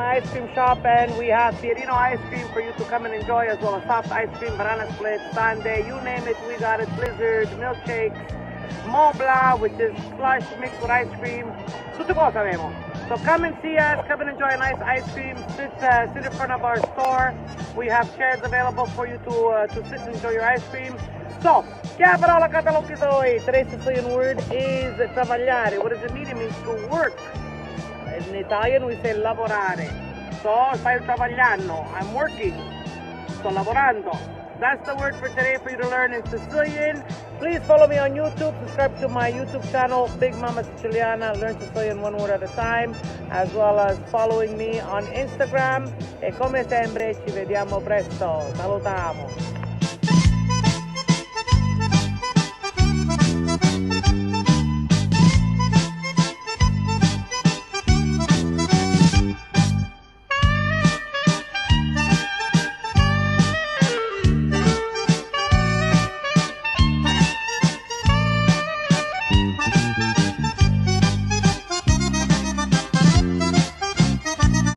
ice cream shop, and we have Fiorino ice cream for you to come and enjoy, as well as soft ice cream, banana split, sundae, you name it, we got it. Blizzard, milkshakes, Mont Blanc, which is slush mixed with ice cream. Tutte cose avemo. So come and see us, come and enjoy a nice ice cream. Sit in front of our store. We have chairs available for you to sit and enjoy your ice cream. So, chiara parola cataloghi. Today's Sicilian word is travagliare. What does it mean? It means to work. In Italian, we say lavorare. So, stai travagliando. I'm working. Sto lavorando. That's the word for today for you to learn in Sicilian. Please follow me on YouTube. Subscribe to my YouTube channel, Big Mama Siciliana. Learn Sicilian one word at a time. As well as following me on Instagram. E come sempre, ci vediamo presto. Salutamu.